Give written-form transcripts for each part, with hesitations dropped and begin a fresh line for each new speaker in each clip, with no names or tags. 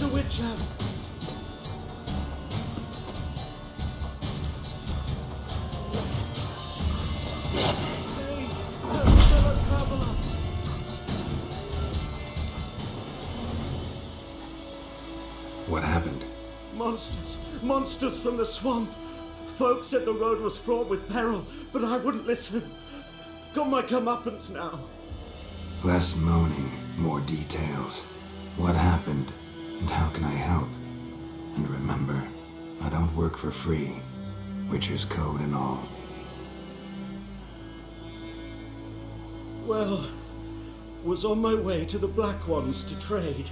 Master Witcher! Hey, fellow traveler!
What happened?
Monsters from the swamp. Folk said the road was fraught with peril, but I wouldn't listen. Got my comeuppance now.
Less moaning, more details. What happened, and how can I help? And remember, I don't work for free. Witcher's code and all.
Well, was on my way to the Black Ones to trade.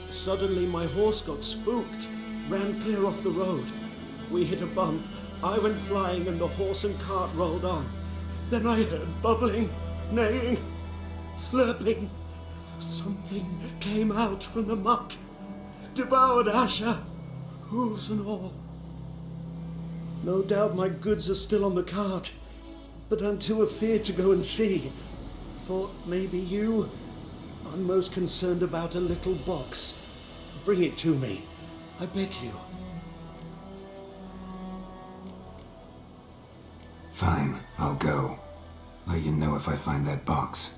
Suddenly my horse got spooked, ran clear off the road. We hit a bump, I went flying and the horse and cart rolled on. Then I heard bubbling, neighing, slurping. Something came out from the muck, devoured Asher, hooves and all. No doubt my goods are still on the cart, but I'm too afeard to go and see. Thought maybe you. I'm most concerned about a little box. Bring it to me, I beg you.
Fine, I'll go. Let you know if I find that box.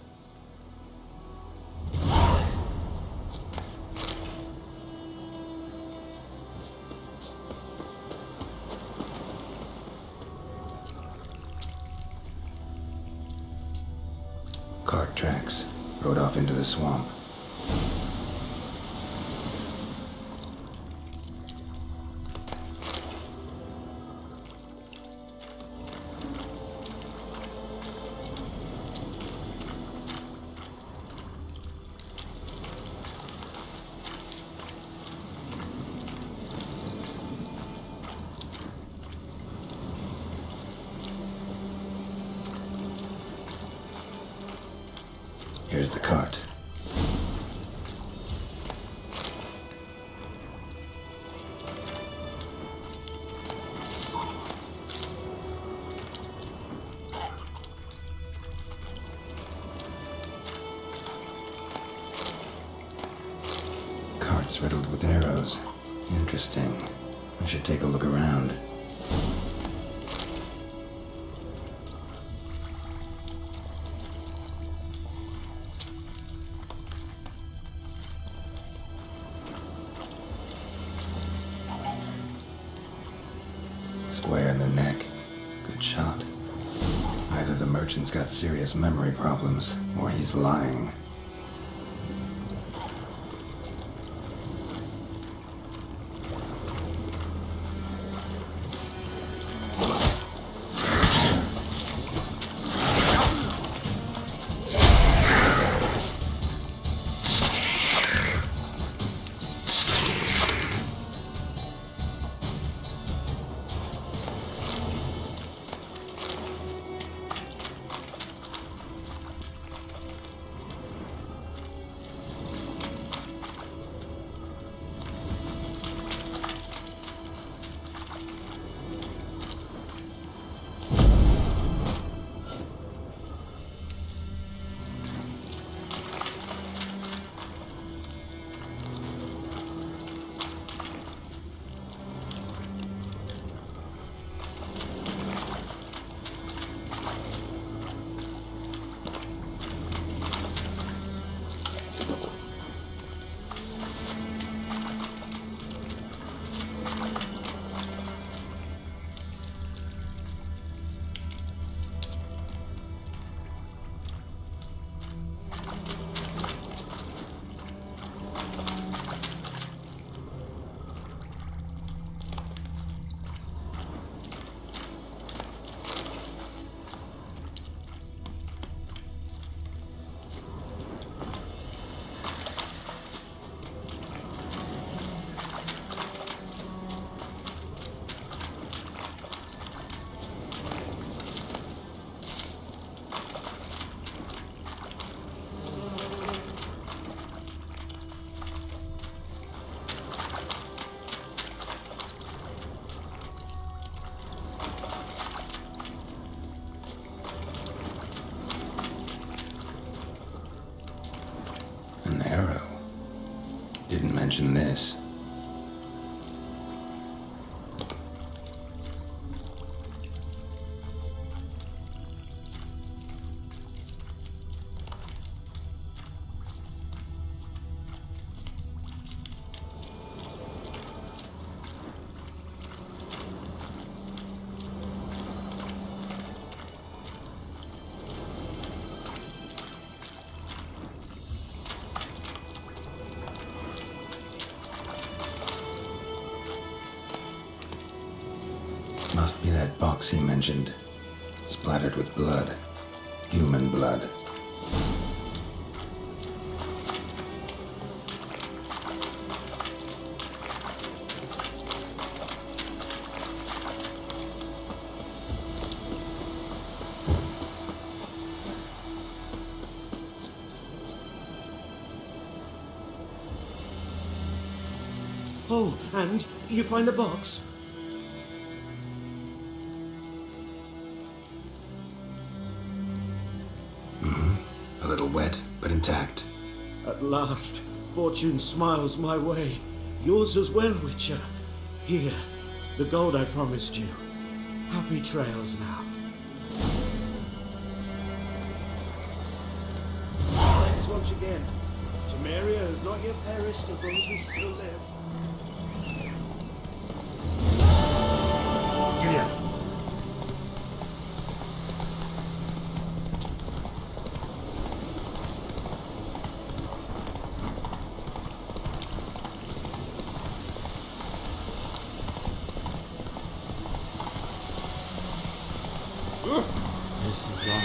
Cart tracks. Rode off into the swamp. Here's the cart. Cart's riddled with arrows. Interesting. I should take a look around. Square in the neck. Good shot. Either the merchant's got serious memory problems, or he's lying. An arrow. Didn't mention this. Must be that box he mentioned. Splattered with blood. Human blood.
Oh, and you find the box?
A little wet, but intact.
At last, fortune smiles my way. Yours as well, Witcher. Here, the gold I promised you. Happy trails now. Thanks once again. Temeria has not yet perished as long as we still live.
Gideon.
This is gone.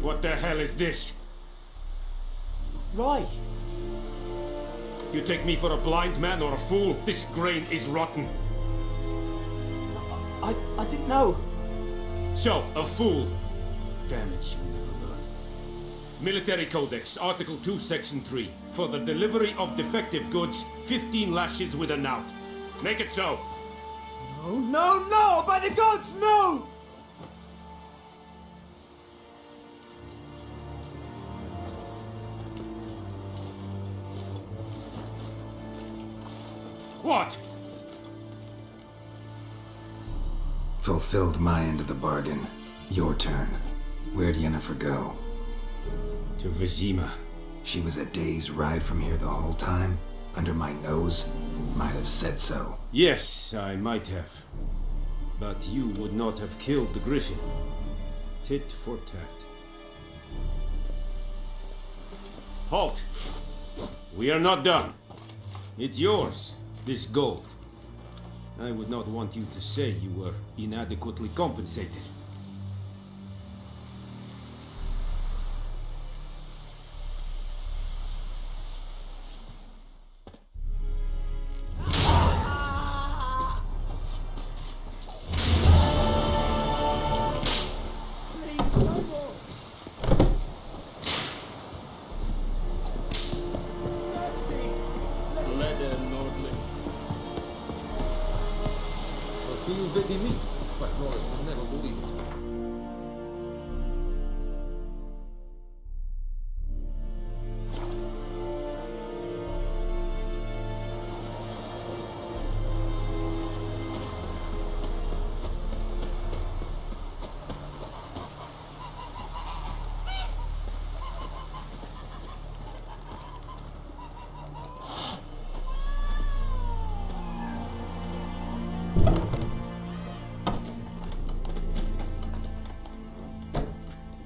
What the hell is this?
Right.
You take me for a blind man or a fool? This grain is rotten.
I didn't know.
So, a fool. Damn it, you never learn. Military Codex, Article 2, Section 3. For the delivery of defective goods, 15 lashes with a knout. Make it so.
Oh, no, no! By the gods, no!
What?
Fulfilled my end of the bargain. Your turn. Where'd Yennefer go?
To Vizima.
She was a day's ride from here the whole time? Under my nose? Might have said so.
Yes, I might have. But you would not have killed the griffin. Tit for tat. Halt! We are not done. It's yours, this gold. I would not want you to say you were inadequately compensated.
Tu vedi me, but Norris would never believe it.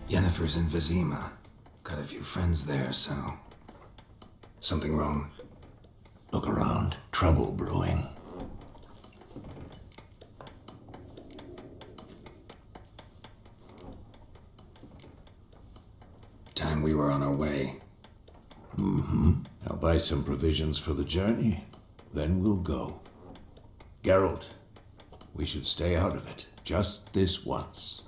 Yennefer's in Vizima. Got a few friends there, so... Something wrong?
Look around. Trouble brewing.
Time we were on our way.
I'll buy some provisions for the journey. Then we'll go. Geralt, we should stay out of it. Just this once.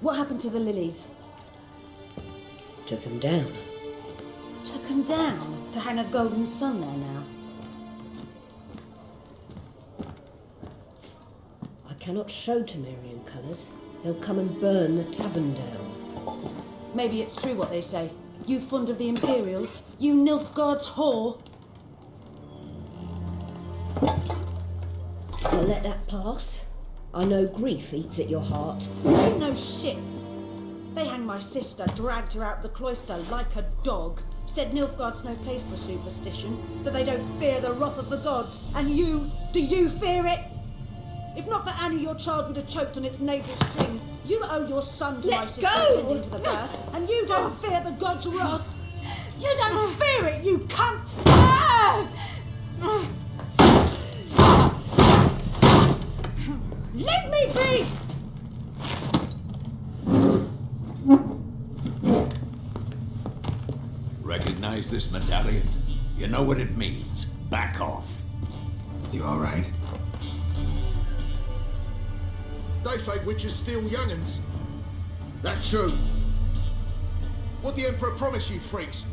What happened to the lilies?
Took him down.
Took them down to hang a golden sun there now.
I cannot show Temerian colours. They'll come and burn the tavern down.
Maybe it's true what they say. You fond of the Imperials? You Nilfgaard's whore?
I'll let that pass. I know grief eats at your heart.
You know shit. They hanged my sister, dragged her out the cloister like a dog. Said Nilfgaard's no place for superstition, that they don't fear the wrath of the gods. And you, do you fear it? If not for Annie, your child would have choked on its navel string. You owe your son to my
Let
sister
go!
attending to the birth, and you don't fear the gods' wrath. You don't fear it, you cunt! Leave me be!
Recognize this medallion? You know what it means. Back off.
You alright?
They say witches steal young'uns. That true. What the Emperor promised you, freaks?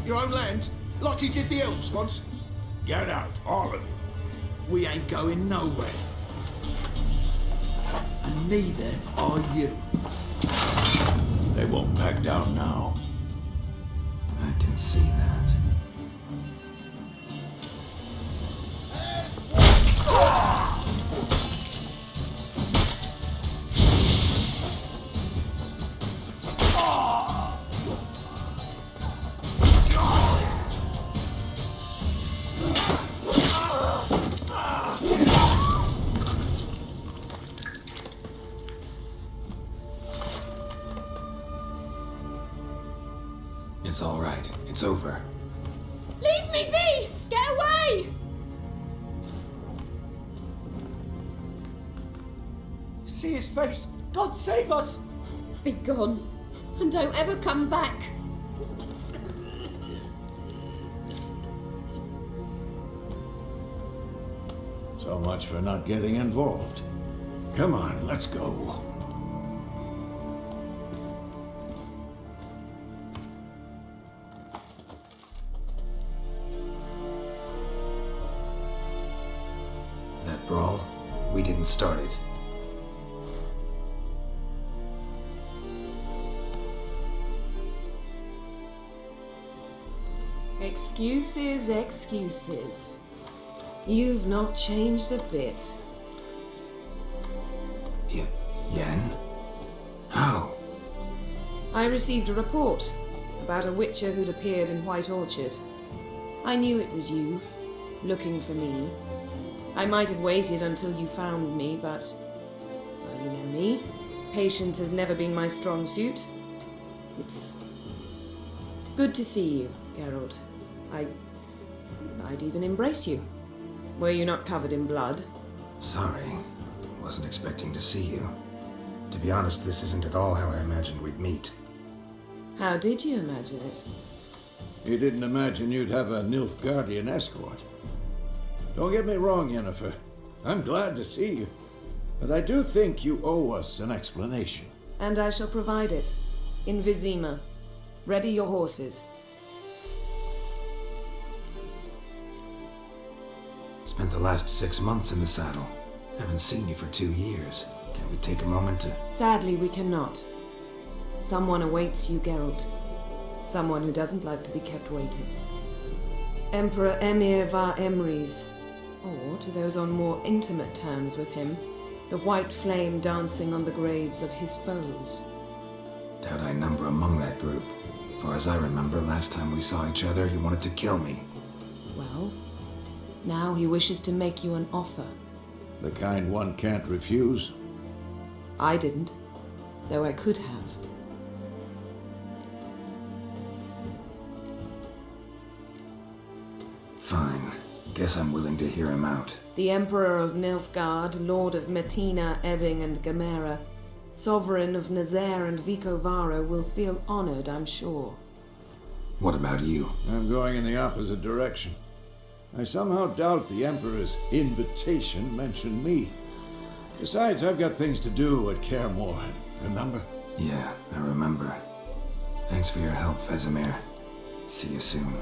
Your own land? Like he did the elves once?
Get out, all of you.
We ain't going nowhere. And neither are you.
They won't back down now.
I can see that. It's all right. It's over.
Leave me be! Get away!
See his face! God save us!
Be gone, and don't ever come back.
So much for not getting involved. Come on, let's go.
That brawl, we didn't start it.
Excuses, excuses. You've not changed a bit.
Yen? How?
I received a report about a witcher who'd appeared in White Orchard. I knew it was you, looking for me. I might have waited until you found me, but... well, you know me. Patience has never been my strong suit. It's... good to see you, Geralt. I'd even embrace you. Were you not covered in blood?
Sorry. Wasn't expecting to see you. To be honest, this isn't at all how I imagined we'd meet.
How did you imagine it?
You didn't imagine you'd have a Nilfgaardian escort. Don't get me wrong, Yennefer. I'm glad to see you. But I do think you owe us an explanation.
And I shall provide it. In Vizima. Ready your horses.
Spent the last 6 months in the saddle. Haven't seen you for 2 years. Can we take a moment to...
Sadly, we cannot. Someone awaits you, Geralt. Someone who doesn't like to be kept waiting. Emperor Emir var Emrys. Or, to those on more intimate terms with him, the white flame dancing on the graves of his foes.
Doubt I number among that group. Far as I remember, last time we saw each other, he wanted to kill me.
Well, now he wishes to make you an offer.
The kind one can't refuse.
I didn't, though I could have.
Fine. Guess I'm willing to hear him out.
The Emperor of Nilfgaard, Lord of Metina, Ebbing, and Gamera, Sovereign of Nazaire and Vicovaro, will feel honored, I'm sure.
What about you?
I'm going in the opposite direction. I somehow doubt the Emperor's invitation mentioned me. Besides, I've got things to do at Kaer Morhen, remember?
Yeah, I remember. Thanks for your help, Vesemir. See you soon.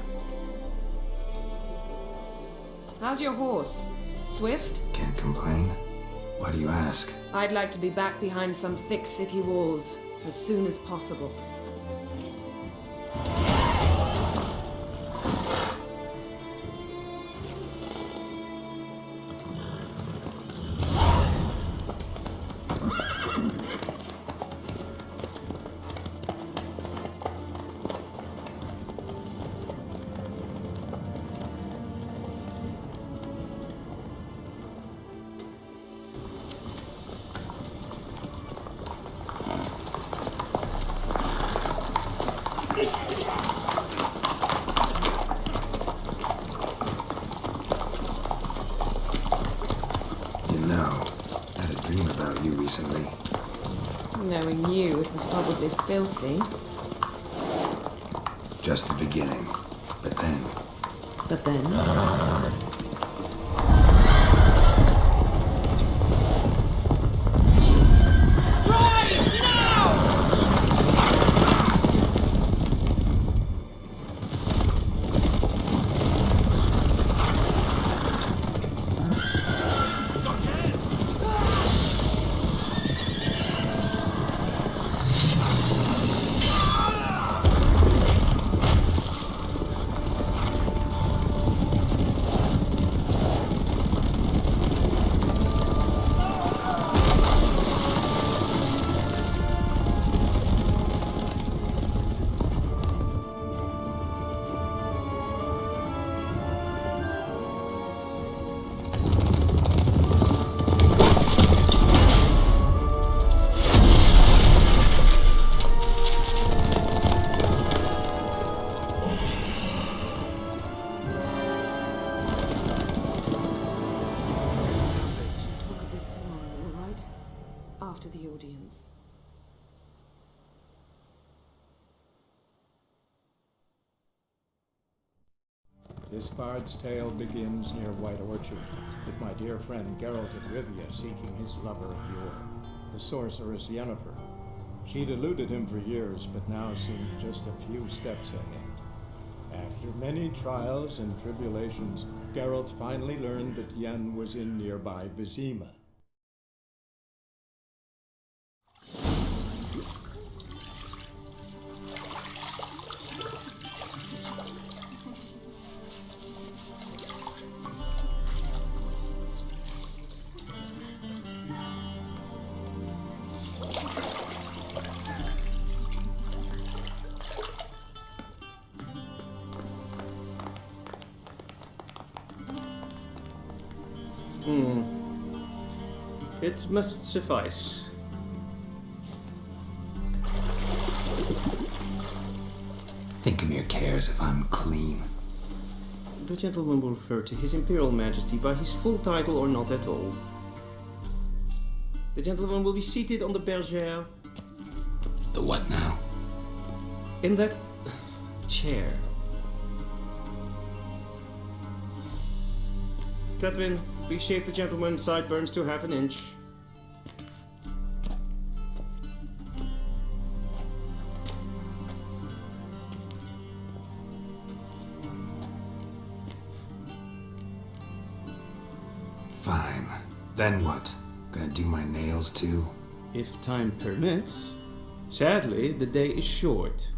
How's your horse? Swift?
Can't complain. Why do you ask?
I'd like to be back behind some thick city walls as soon as possible.
No. I had a dream about you recently.
Knowing you, it was probably filthy.
Just the beginning. But then...
But then...
After the audience.
This bard's tale begins near White Orchard, with my dear friend Geralt of Rivia seeking his lover of yore, the sorceress Yennefer. She'd eluded him for years, but now seemed just a few steps ahead. After many trials and tribulations, Geralt finally learned that Yen was in nearby Vizima.
It must suffice.
Thinkamir cares if I'm clean.
The gentleman will refer to His Imperial Majesty by his full title or not at all. The gentleman will be seated on the bergère.
The what now?
In that chair. Cletwin, please shave the gentleman's sideburns to half an inch.
Fine. Then what? Gonna do my nails too?
If time permits. Sadly, the day is short,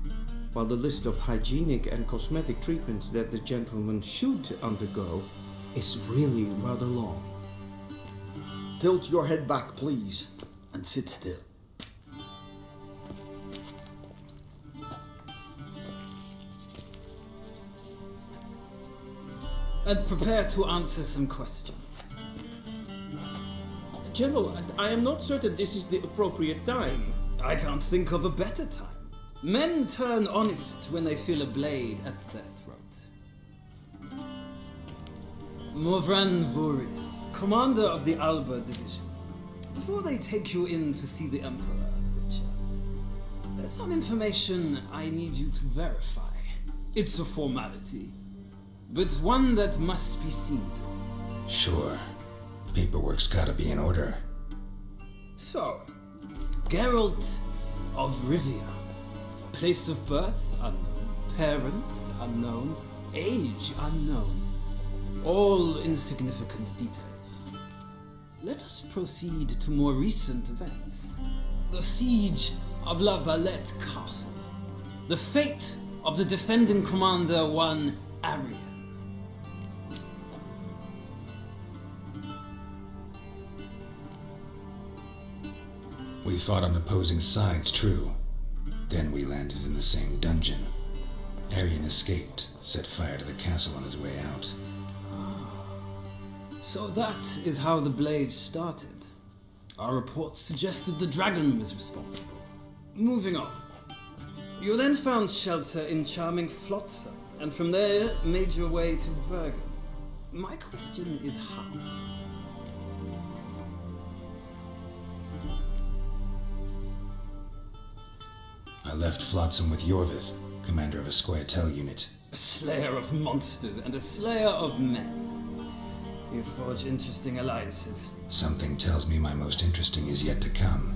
while the list of hygienic and cosmetic treatments that the gentleman should undergo is really rather long.
Tilt your head back, please, and sit still.
And prepare to answer some questions.
General, I am not certain this is the appropriate time.
I can't think of a better time. Men turn honest when they feel a blade at their throat. Morvran Voorhis, commander of the Alba Division. Before they take you in to see the Emperor, Witcher, there's some information I need you to verify. It's a formality, but one that must be seen to.
Sure. Paperwork's gotta be in order.
So, Geralt of Rivia. Place of birth unknown. Parents unknown. Age unknown. All insignificant details. Let us proceed to more recent events. The siege of La Valette Castle. The fate of the defending commander, one Arian.
We fought on opposing sides, true. Then we landed in the same dungeon. Arian escaped, set fire to the castle on his way out.
So that is how the blaze started. Our reports suggested the dragon was responsible. Moving on. You then found shelter in charming Flotsam, and from there made your way to Vergen. My question is how?
I left Flotsam with Yorvith, commander of a Scoia'tael unit.
A slayer of monsters and a slayer of men. You forge interesting alliances.
Something tells me my most interesting is yet to come.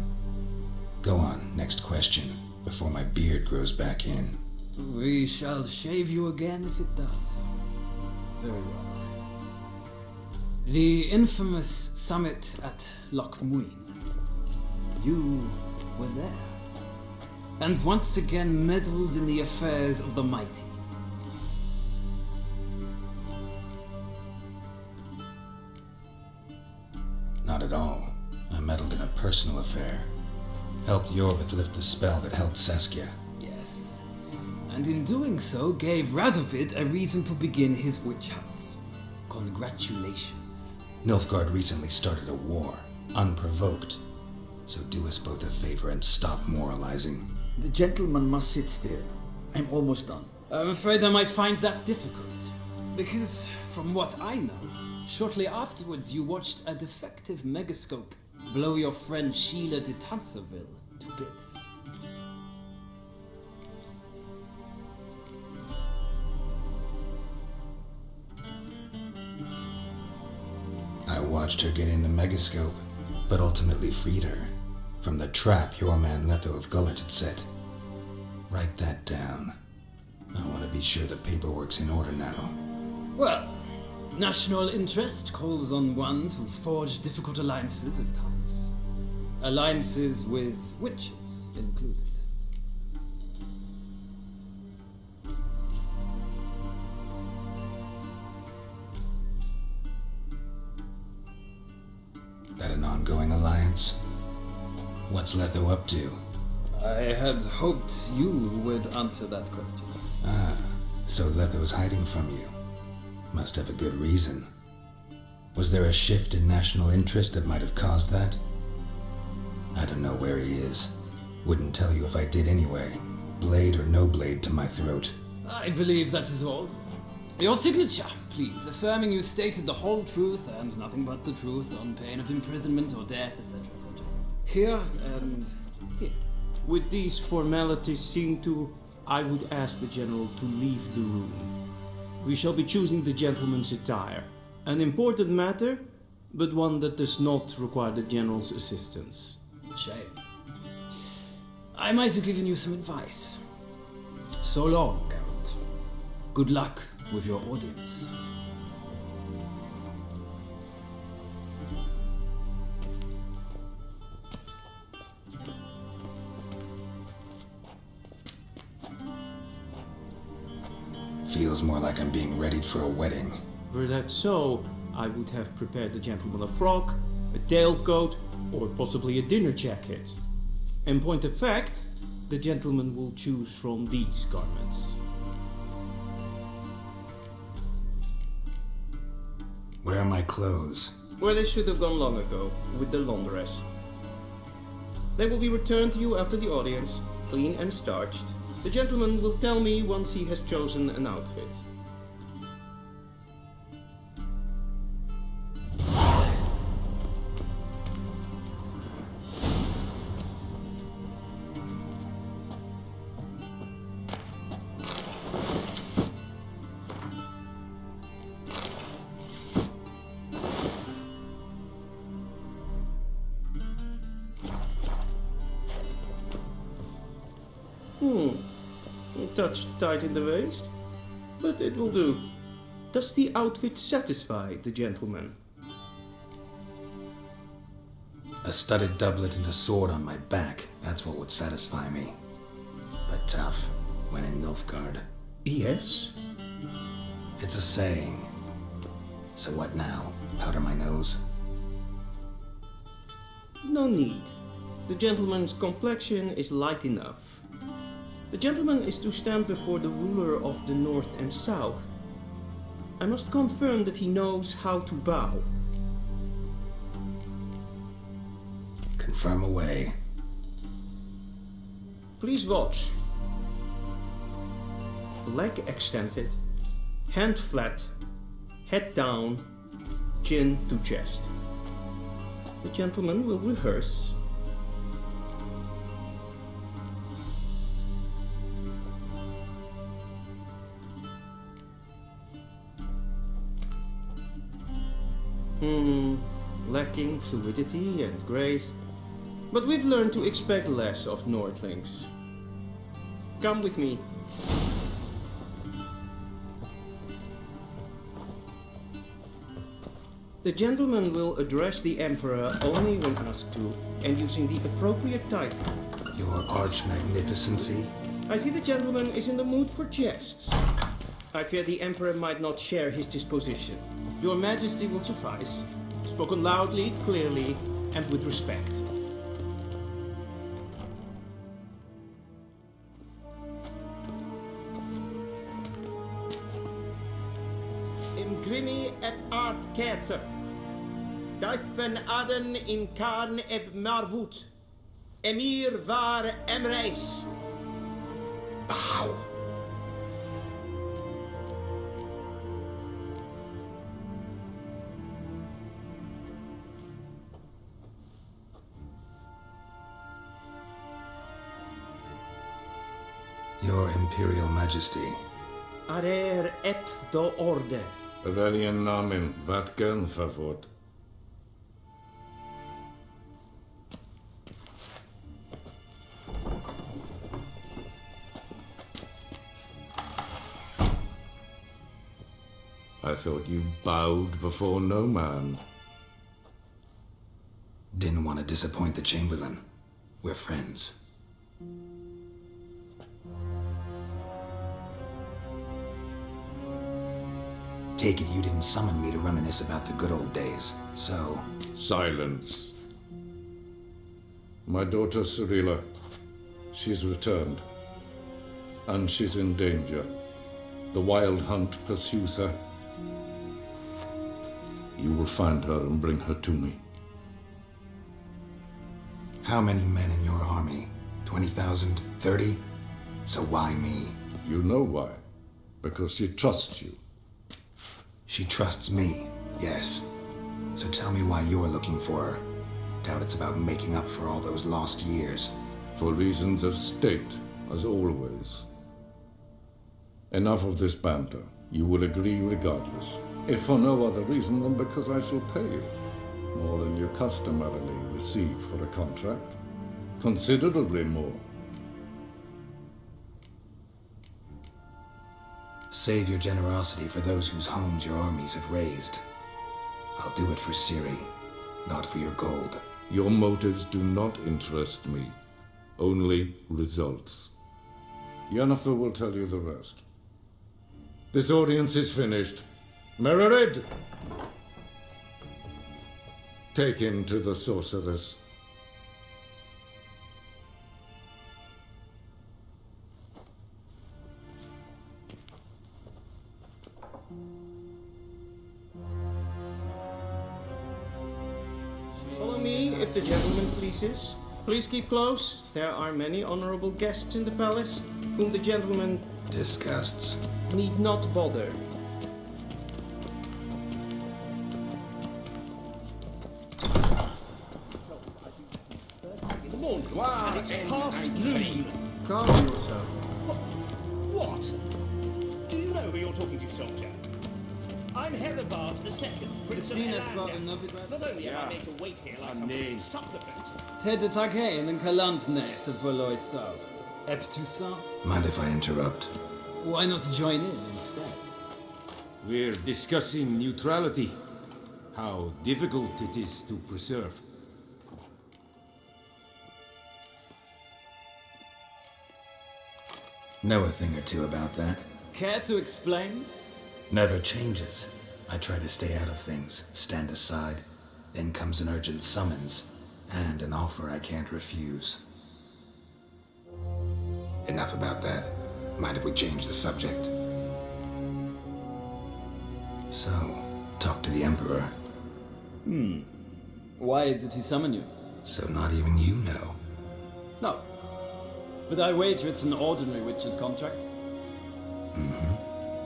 Go on, next question, before my beard grows back in.
We shall shave you again if it does. Very well. The infamous summit at Loch Muin. You were there. And once again meddled in the affairs of the mighty.
Not at all. I meddled in a personal affair. Helped Yorvith lift the spell that held Saskia.
Yes. And in doing so, gave Radovid a reason to begin his witch hunts. Congratulations.
Nilfgaard recently started a war, unprovoked. So do us both a favor and stop moralizing.
The gentleman must sit still. I'm almost done.
I'm afraid I might find that difficult. Because, from what I know, shortly afterwards you watched a defective megascope blow your friend Sheila de Tanserville to bits.
I watched her get in the megascope, but ultimately freed her from the trap your man Letho of Gullet had set. Write that down. I want to be sure the paperwork's in order now.
Well, national interest calls on one to forge difficult alliances at times. Alliances with witches included.
That an ongoing alliance? What's Letho up to?
I had hoped you would answer that question.
Ah, so Letho's hiding from you. Must have a good reason. Was there a shift in national interest that might have caused that? I don't know where he is. Wouldn't tell you if I did anyway. Blade or no blade to my throat.
I believe that is all. Your signature, please, affirming you stated the whole truth and nothing but the truth on pain of imprisonment or death, etc., etc. Here and here.
With these formalities seen to, I would ask the general to leave the room. We shall be choosing the gentleman's attire. An important matter, but one that does not require the general's assistance.
Shame. I might have given you some advice. So long, Geralt. Good luck with your audience.
Feels more like I'm being readied for a wedding.
Were that so, I would have prepared the gentleman a frock, a tailcoat, or possibly a dinner jacket. In point of fact, the gentleman will choose from these garments.
Where are my clothes?
Where they should have gone long ago, with the laundress. They will be returned to you after the audience, clean and starched. The gentleman will tell me once he has chosen an outfit. A touch tight in the waist, but it will do. Does the outfit satisfy the gentleman?
A studded doublet and a sword on my back, that's what would satisfy me. But tough, when in Nilfgaard.
Yes?
It's a saying. So what now? Powder my nose?
No need. The gentleman's complexion is light enough. The gentleman is to stand before the ruler of the North and South. I must confirm that he knows how to bow.
Confirm away.
Please watch. Leg extended, hand flat, head down, chin to chest. The gentleman will rehearse.
Lacking fluidity and grace. But we've learned to expect less of Nordlings. Come with me. The gentleman will address the Emperor only when asked to, and using the appropriate title.
Your Arch-Magnificency?
I see the gentleman is in the mood for jests. I fear the Emperor might not share his disposition. Your Majesty will suffice. Spoken loudly, clearly, and with respect. Imgrimi et art ketzer. Dijfen aden in karn eb marvut. Emir var emreis.
Bow. Your Imperial Majesty.
Arer ep do orde.
Weljen namen, wat kan favort? I thought you bowed before no man.
Didn't want to disappoint the Chamberlain. We're friends. Take it you didn't summon me to reminisce about the good old days, so...
Silence. My daughter Cirilla, she's returned. And she's in danger. The Wild Hunt pursues her. You will find her and bring her to me.
How many men in your army? 20,000? 30? So why me?
You know why. Because she trusts you.
She trusts me, yes. So tell me why you're looking for her. Doubt it's about making up for all those lost years.
For reasons of state, as always. Enough of this banter. You will agree regardless. If for no other reason than because I shall pay you. More than you customarily receive for a contract. Considerably more.
Save your generosity for those whose homes your armies have razed. I'll do it for Ciri, not for your gold.
Your motives do not interest me. Only results. Yennefer will tell you the rest. This audience is finished. Mererid! Take him to the sorceress.
Follow me, if the gentleman pleases. Please keep close. There are many honorable guests in the palace, whom the gentleman
disgusts.
Need not bother.
In the morning, and it's past noon.
Calm yourself.
What? Do you know who you're talking to, soldier? I'm Herivard II, Prince of Elandia. Not only am I made to wait here like some supplicant.
Ted Taghain and Kalantne, Savoloy Sal. Ep Toussaint?
Mind if I interrupt?
Why not join in instead?
We're discussing neutrality. How difficult it is to preserve.
Know a thing or two about that.
Care to explain?
Never changes. I try to stay out of things, stand aside. Then comes an urgent summons, and an offer I can't refuse. Enough about that. Mind if we change the subject? So, talk to the Emperor.
Why did he summon you?
So not even you know.
No. But I wager it's an ordinary witch's contract.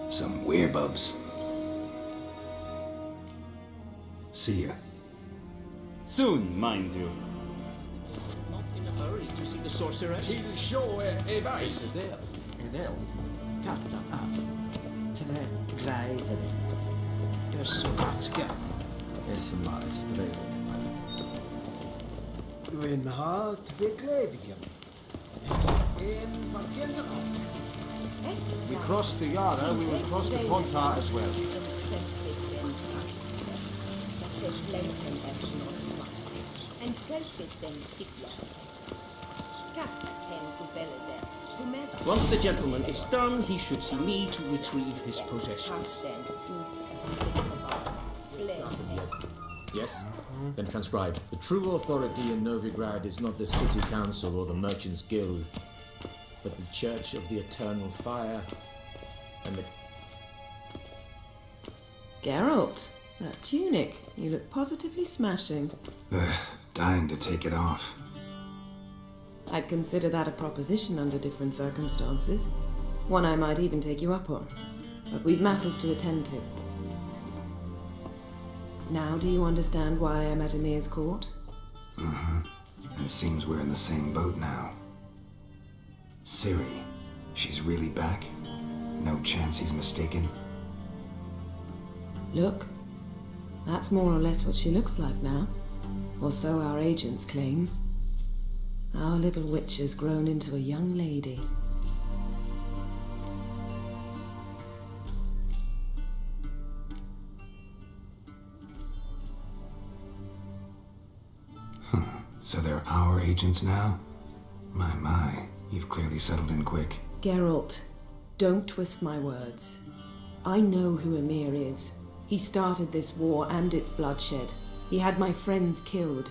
Some werebubs. See ya.
Soon, mind you.
Not in a hurry to see the sorceress.
Till sjå iväg.
Väl, kalla av. Träglädare. Det är så gott.
Esma Estrella. Wenn hart verkleedjen. Es een van kinderhand.
We crossed the Yara, we will cross the Pontar as well.
En selfit den sikla. Kasper ten kubelle der.
Once the gentleman is done, he should see me to retrieve his possessions.
Yes? Then transcribe. The true authority in Novigrad is not the city council or the merchants' guild, but the Church of the Eternal Fire and the...
Geralt, that tunic. You look positively smashing.
Ugh, dying to take it off.
I'd consider that a proposition under different circumstances. One I might even take you up on. But we've matters to attend to. Now do you understand why I'm at Emir's court?
Mm-hmm. And it seems we're in the same boat now. Ciri, she's really back? No chance he's mistaken?
Look, that's more or less what she looks like now. Or so our agents claim. Our little witch has grown into a young lady.
So they're our agents now? My, you've clearly settled in quick.
Geralt, don't twist my words. I know who Emir is. He started this war and its bloodshed. He had my friends killed.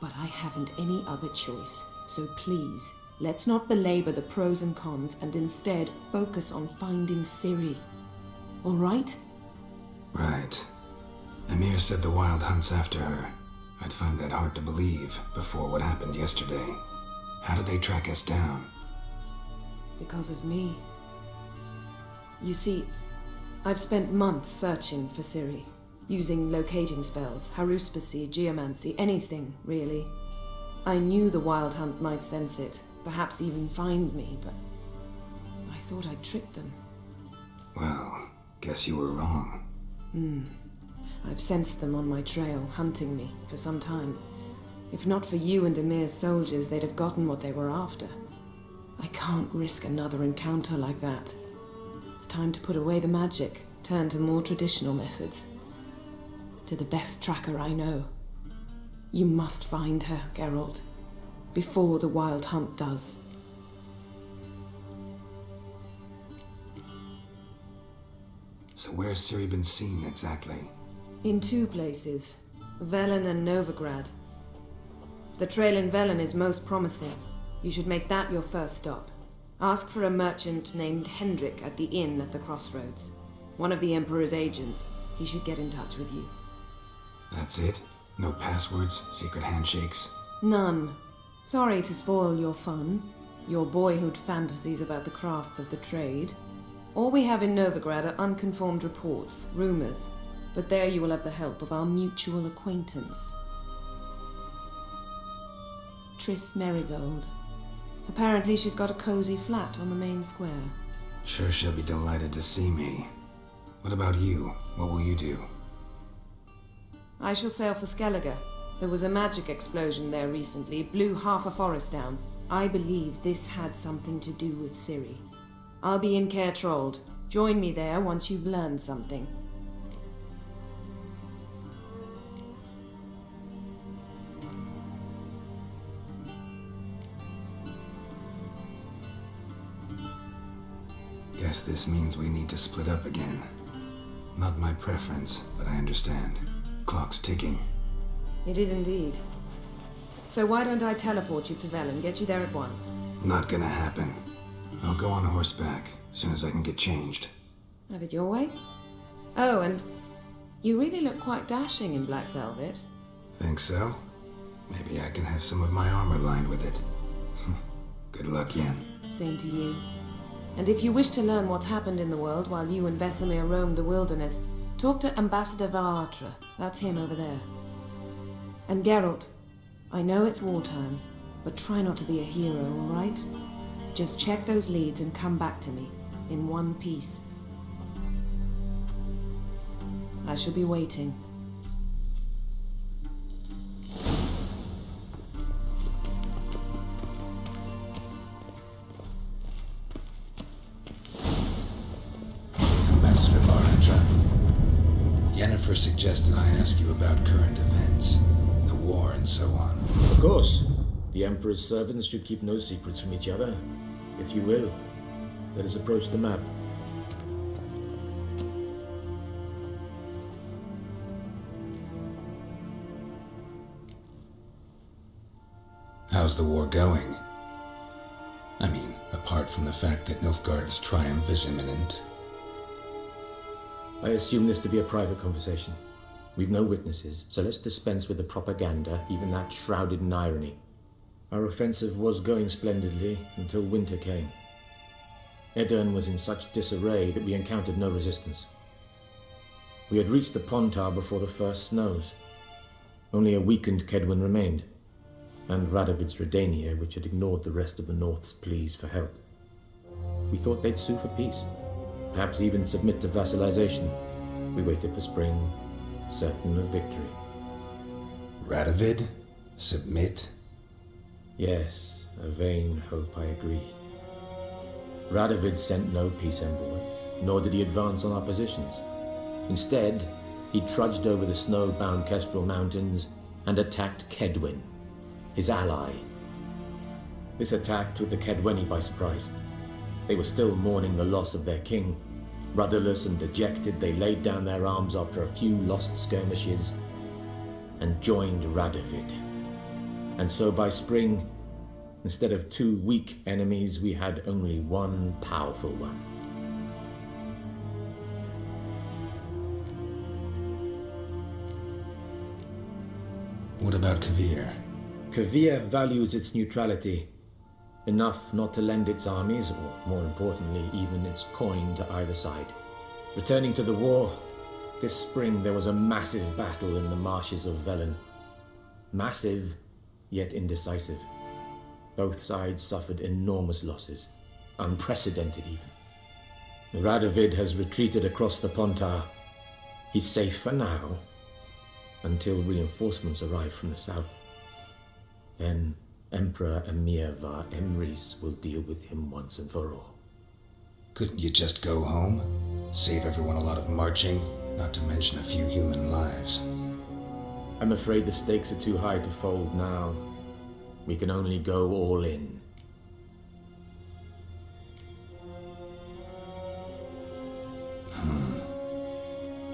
But I haven't any other choice. So please, let's not belabor the pros and cons and instead focus on finding Ciri. All right?
Right. Emir said the Wild hunts after her. I'd find that hard to believe before what happened yesterday. How did they track us down?
Because of me. You see, I've spent months searching for Ciri, using locating spells, haruspicy, geomancy, anything, really. I knew the Wild Hunt might sense it, perhaps even find me, but I thought I'd tricked them.
Well, guess you were wrong.
I've sensed them on my trail, hunting me, for some time. If not for you and Emir's soldiers, they'd have gotten what they were after. I can't risk another encounter like that. It's time to put away the magic, turn to more traditional methods. To the best tracker I know. You must find her, Geralt, before the Wild Hunt does.
So where's Ciri been seen exactly?
In two places, Velen and Novigrad. The trail in Velen is most promising. You should make that your first stop. Ask for a merchant named Hendrik at the inn at the crossroads. One of the Emperor's agents. He should get in touch with you.
That's it? No passwords, secret handshakes?
None. Sorry to spoil your fun, your boyhood fantasies about the crafts of the trade. All we have in Novigrad are unconfirmed reports, rumors, but there you will have the help of our mutual acquaintance. Triss Merigold. Apparently she's got a cozy flat on the main square.
Sure she'll be delighted to see me. What about you? What will you do?
I shall sail for Skellige. There was a magic explosion there recently, blew half a forest down. I believe this had something to do with Ciri. I'll be in Caer Trold. Join me there once you've learned something.
Guess this means we need to split up again. Not my preference, but I understand. Clock's ticking.
It is indeed. So why don't I teleport you to Velen, get you there at once?
Not gonna happen. I'll go on horseback, as soon as I can get changed.
Have it your way? Oh, and you really look quite dashing in black velvet.
Think so? Maybe I can have some of my armor lined with it. Good luck, Yen.
Same to you. And if you wish to learn what's happened in the world while you and Vesemir roamed the wilderness, talk to Ambassador Varatra. That's him over there. And Geralt, I know it's wartime, but try not to be a hero, all right? Just check those leads and come back to me, in one piece. I shall be waiting.
Emperor suggested I ask you about current events, the war and so on.
Of course. The Emperor's servants should keep no secrets from each other. If you will, let us approach the map.
How's the war going? I mean, apart from the fact that Nilfgaard's triumph is imminent.
I assume this to be a private conversation. We've no witnesses, so let's dispense with the propaganda, even that shrouded in irony. Our offensive was going splendidly until winter came. Edirn was in such disarray that we encountered no resistance. We had reached the Pontar before the first snows. Only a weakened Kedwen remained, and Radovid's Redania, which had ignored the rest of the North's pleas for help. We thought they'd sue for peace, perhaps even submit to vassalization. We waited for spring, certain of victory.
Radovid? Submit?
Yes, a vain hope, I agree. Radovid sent no peace envoy, nor did he advance on our positions. Instead, he trudged over the snow-bound Kestrel Mountains and attacked Kedwen, his ally. This attack took the Kedweni by surprise. They were still mourning the loss of their king. Rudderless and dejected, they laid down their arms after a few lost skirmishes and joined Radovid. And so by spring, instead of 2 weak enemies, we had only one powerful one.
What about Kovir?
Kovir values its neutrality, enough not to lend its armies, or more importantly, even its coin to either side. Returning to the war, this spring there was a massive battle in the marshes of Velen. Massive, yet indecisive. Both sides suffered enormous losses, unprecedented even. Radovid has retreated across the Pontar. He's safe for now, until reinforcements arrive from the south. Then Emperor Emir var Emrys will deal with him once and for all.
Couldn't you just go home? Save everyone a lot of marching, not to mention a few human lives.
I'm afraid the stakes are too high to fold now. We can only go all in.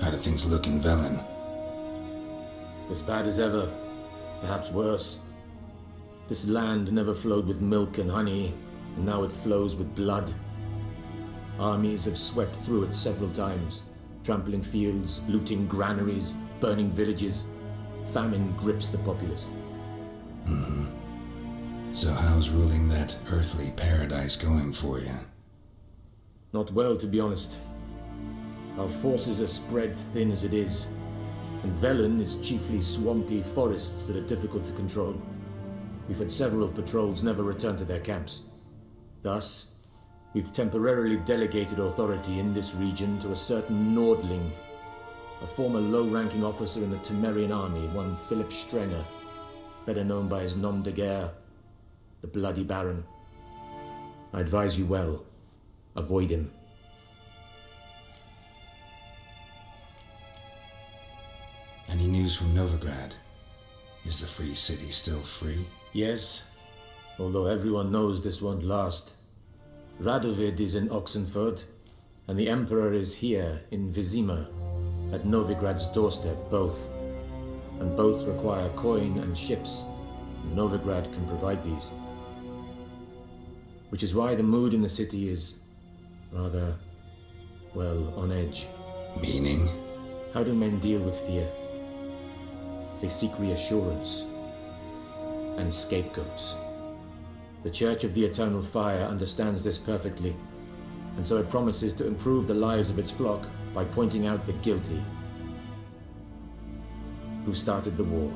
How do things look in Velen?
As bad as ever, perhaps worse. This land never flowed with milk and honey, and now it flows with blood. Armies have swept through it several times, trampling fields, looting granaries, burning villages. Famine grips the populace.
So how's ruling that earthly paradise going for you?
Not well, to be honest. Our forces are spread thin as it is, and Velen is chiefly swampy forests that are difficult to control. We've had several patrols never return to their camps. Thus, we've temporarily delegated authority in this region to a certain Nordling, a former low-ranking officer in the Temerian army, one Philip Strenger, better known by his nom de guerre, the Bloody Baron. I advise you well. Avoid him.
Any news from Novigrad? Is the free city still free?
Yes, although everyone knows this won't last. Radovid is in Oxenfurt, and the Emperor is here in Vizima, at Novigrad's doorstep, both. And both require coin and ships. Novigrad can provide these. Which is why the mood in the city is rather, well, on edge.
Meaning?
How do men deal with fear? They seek reassurance and scapegoats. The Church of the Eternal Fire understands this perfectly, and so it promises to improve the lives of its flock by pointing out the guilty. Who started the war?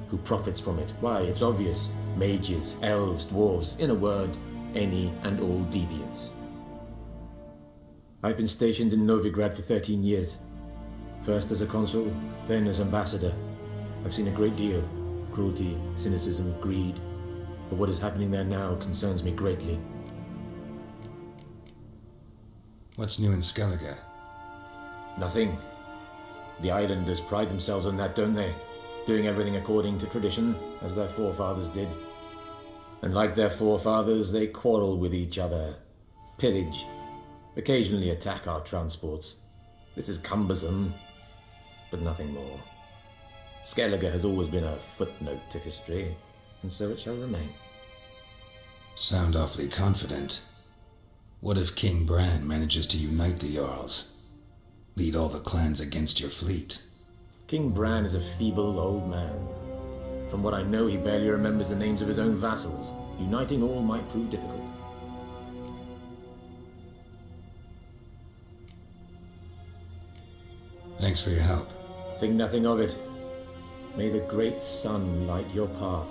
Who profits from it? Why, it's obvious. Mages, elves, dwarves, in a word, any and all deviants. I've been stationed in Novigrad for 13 years. First as a consul, then as ambassador. I've seen a great deal. Cruelty, cynicism, greed. But what is happening there now concerns me greatly.
What's new in Skellige?
Nothing. The islanders pride themselves on that, don't they? Doing everything according to tradition, as their forefathers did. And like their forefathers, they quarrel with each other, pillage, occasionally attack our transports. This is cumbersome, but nothing more. Skellige has always been a footnote to history, and so it shall remain.
Sound awfully confident. What if King Bran manages to unite the Jarls? Lead all the clans against your fleet?
King Bran is a feeble old man. From what I know, he barely remembers the names of his own vassals. Uniting all might prove difficult.
Thanks for your help.
Think nothing of it. May the great sun light your path.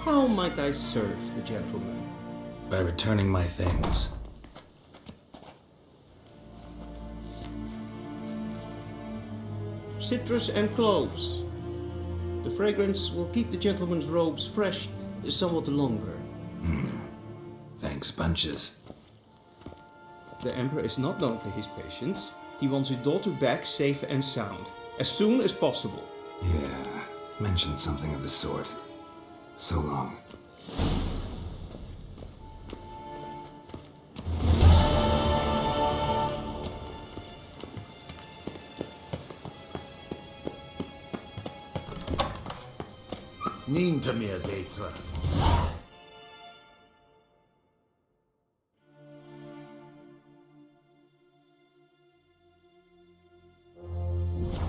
How might I serve the gentleman?
By returning my things.
Citrus and cloves. The fragrance will keep the gentleman's robes fresh somewhat longer.
Thanks, bunches.
The Emperor is not known for his patience. He wants his daughter back safe and sound, as soon as possible.
Yeah, mentioned something of the sort. So long.
Niente meer detra.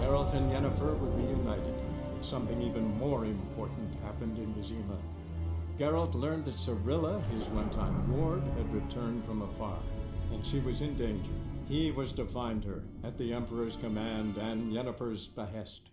Geralt and Yennefer were reunited, but something even more important happened in Vizima. Geralt learned that Cirilla, his one-time ward, had returned from afar, and she was in danger. He was to find her, at the Emperor's command and Yennefer's behest.